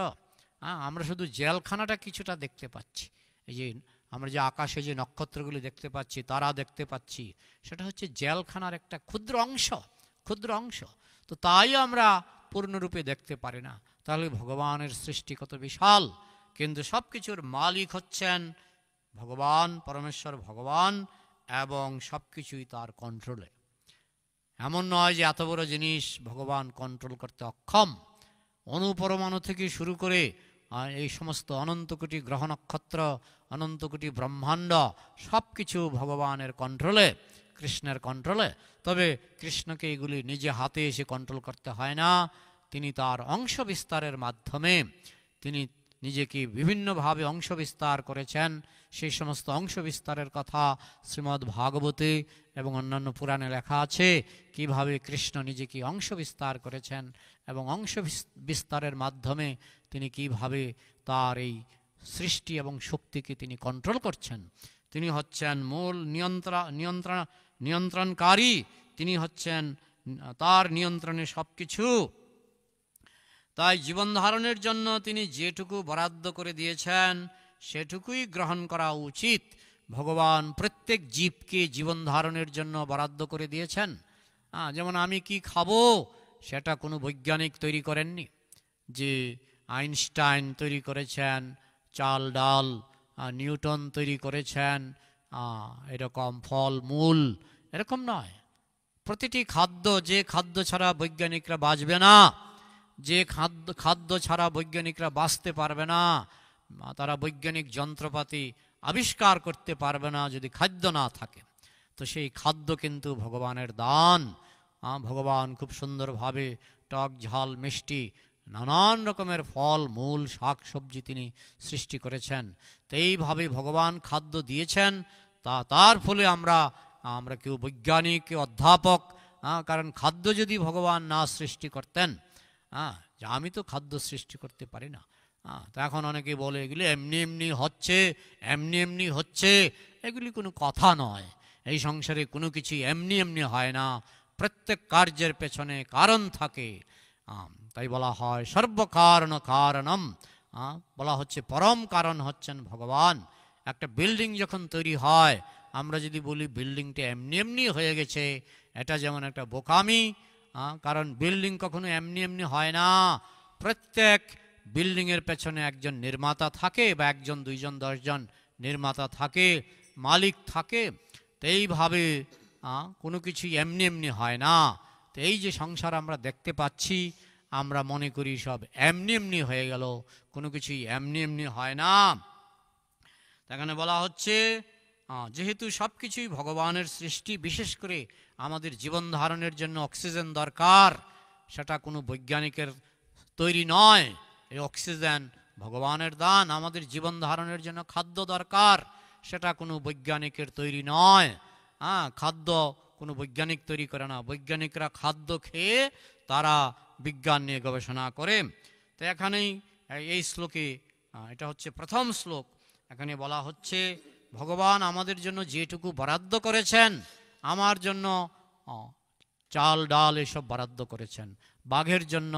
Speaker 3: আমরা শুধু জেলখানাটা কিছুটা দেখতে পাচ্ছি। এই যে আমরা যে আকাশে যে নক্ষত্রগুলি দেখতে পাচ্ছি, তারা দেখতে পাচ্ছি, সেটা হচ্ছে জেলখানার একটা ক্ষুদ্র অংশ, ক্ষুদ্র অংশ। তো তাই আমরা পূর্ণরূপে দেখতে পারি না। তাহলে ভগবানের সৃষ্টি কত বিশাল। কিন্তু সব কিছুর মালিক হচ্ছেন ভগবান, পরমেশ্বর ভগবান, এবং সব কিছুই তার কন্ট্রোলে। এমন নয় যে এত বড় জিনিস ভগবান কন্ট্রোল করতে অক্ষম। অণুপরমাণু থেকে শুরু করে এই সমস্ত অনন্ত কোটি গ্রহ নক্ষত্র, অনন্ত কোটি ব্রহ্মাণ্ড, সব কিছু ভগবানের কন্ট্রোলে, কৃষ্ণের কন্ট্রোলে। তবে কৃষ্ণকে এগুলি নিজে হাতে এসে কন্ট্রোল করতে হয় না। তিনি তার অংশ বিস্তারের মাধ্যমে তিনি নিজেকে বিভিন্নভাবে অংশ বিস্তার করেছেন। সেই সমস্ত অংশ বিস্তারের কথা শ্রীমদ্ ভাগবতে এবং অন্যান্য পুরাণে লেখা আছে, কিভাবে কৃষ্ণ নিজেকে অংশ বিস্তার করেছেন এবং অংশ বিস্তারের মাধ্যমে তিনি কিভাবে তার এই সৃষ্টি এবং শক্তিকে তিনি কন্ট্রোল করছেন। তিনি হচ্ছেন মূল নিয়ন্ত্রণকারী, তিনি হচ্ছেন তার নিয়ন্ত্রণে সব কিছু। তাই জীবন ধারণের জন্য তিনি যেটুকু বরাদ্দ করে দিয়েছেন সেটুকুই গ্রহণ করা উচিত। ভগবান প্রত্যেক জীবকে জীবন ধারণের জন্য বরাদ্দ করে দিয়েছেন। যেমন আমি কি খাবো সেটা কোনো বৈজ্ঞানিক তৈরি করেননি, যে আইনস্টাইন তৈরি করেছেন চাল ডাল, নিউটন তৈরি করেছেন এরকম ফল মূল, এরকম নয়। প্রতিটি খাদ্য, যে খাদ্য ছাড়া বৈজ্ঞানিকরা বাঁচবে না, যে খাদ্য ছাড়া বৈজ্ঞানিকরা বাঁচতে পারবে না, তারা বৈজ্ঞানিক যন্ত্রপাতি আবিষ্কার করতে পারবে না যদি খাদ্য না থাকে। তো সেই খাদ্য কিন্তু ভগবানের দান। ভগবান খুব সুন্দরভাবে টক ঝাল মিষ্টি নানান রকমের ফল মূল শাক সবজি তিনি সৃষ্টি করেছেন। তো এইভাবে ভগবান খাদ্য দিয়েছেন, তার ফলে আমরা কেউ বৈজ্ঞানিক, কেউ অধ্যাপক। কারণ খাদ্য যদি ভগবান না সৃষ্টি করতেন, যে আমি তো খাদ্য সৃষ্টি করতে পারি না। তো এখন অনেকে বলে এগুলি এমনি এমনি হচ্ছে, এমনি এমনি হচ্ছে। এগুলি কোনো কথা নয়। এই সংসারে কোনো কিছু এমনি এমনি হয় না, প্রত্যেক কার্যের পেছনে কারণ থাকে। তাই বলা হয় সর্বকারণ কারণম, বলা হচ্ছে পরম কারণ হচ্ছেন ভগবান। একটা বিল্ডিং যখন তৈরি হয়, আমরা যদি বলি বিল্ডিংটা এমনি এমনি হয়ে গেছে, এটা যেমন একটা বোকামি। কারণ বিল্ডিং কখনো এমনি এমনি হয় না। প্রত্যেক বিল্ডিংয়ের পেছনে একজন নির্মাতা থাকে, বা একজন, দুইজন, 10 জন নির্মাতা থাকে, মালিক থাকে। তো এইভাবে কোনো কিছুই এমনি এমনি হয় না। তো এই যে সংসার আমরা দেখতে পাচ্ছি, আমরা মনে করি সব এমনি এমনি হয়ে গেল, কোনো কিছুই এমনি এমনি হয় না। এখানে বলা হচ্ছে যেহেতু সব কিছুই ভগবানের সৃষ্টি, বিশেষ করে আমাদের জীবন ধারণের জন্য অক্সিজেন দরকার, সেটা কোনো বৈজ্ঞানিকের তৈরি নয়। এই অক্সিজেন ভগবানের দান। আমাদের জীবন ধারণের জন্য খাদ্য দরকার, সেটা কোনো বৈজ্ঞানিকের তৈরি নয়। খাদ্য কোনো বৈজ্ঞানিক তৈরি করে না। বৈজ্ঞানিকরা খাদ্য খেয়ে তারা বিজ্ঞান নিয়ে গবেষণা করে। তো এখানেই এই শ্লোকে, এটা হচ্ছে প্রথম শ্লোক, এখানে বলা হচ্ছে ভগবান আমাদের জন্য যেটুকু বরাদ্দ করেছেন, আমার জন্য চাল ডাল এসব বরাদ্দ করেছেন, বাঘের জন্য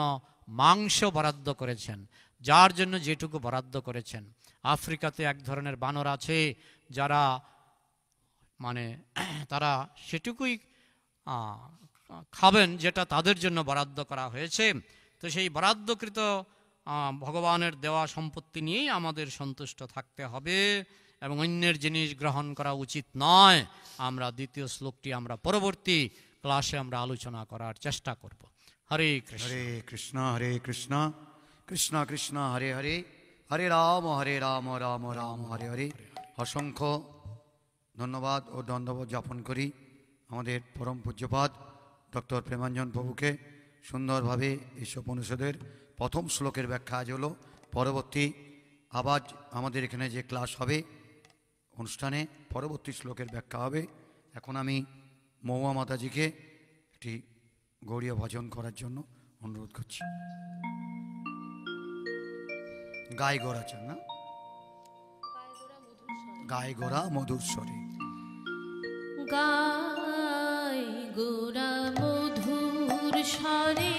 Speaker 3: মাংস বরাদ্দ করেছেন, যার জন্য যেটুকু বরাদ্দ করেছেন। আফ্রিকাতে এক ধরনের বানর আছে, যারা তারা সেটুকুই খাবেন যেটা তাদের জন্য বরাদ্দ করা হয়েছে। তো সেই বরাদ্দকৃত ভগবানের দেওয়া সম্পত্তি নিয়েই আমাদের সন্তুষ্ট থাকতে হবে, এবং অন্যের জিনিস গ্রহণ করা উচিত নয়। আমরা দ্বিতীয় শ্লোকটি আমরা পরবর্তী ক্লাসে আমরা আলোচনা করার চেষ্টা করব। হরে কৃষ্ণ।
Speaker 1: হরে কৃষ্ণ হরে কৃষ্ণ, কৃষ্ণ কৃষ্ণ হরে হরে, হরে রাম রাম রাম হরে হরে। অসংখ্য ধন্যবাদ ও দণ্ডবোধ জ্ঞাপন করি আমাদের পরম পূজ্যপাদ ডক্টর প্রেমাঞ্জন প্রভুকে। সুন্দরভাবে ঈশ্বর উপনিষদের প্রথম শ্লোকের ব্যাখ্যা আজ হলো। পরবর্তী আবার আমাদের এখানে যে ক্লাস হবে অনুষ্ঠানে, পরবর্তী শ্লোকের ব্যাখ্যা হবে। এখন আমি মহুয়া মাতাজিকে একটি গৌড়ীয় ভজন করার জন্য অনুরোধ করছি। গায়ে গোড়া চান না, গায়ে গোড়া মধুর স্বরে।
Speaker 2: গায় গোরা মধুর স্বরে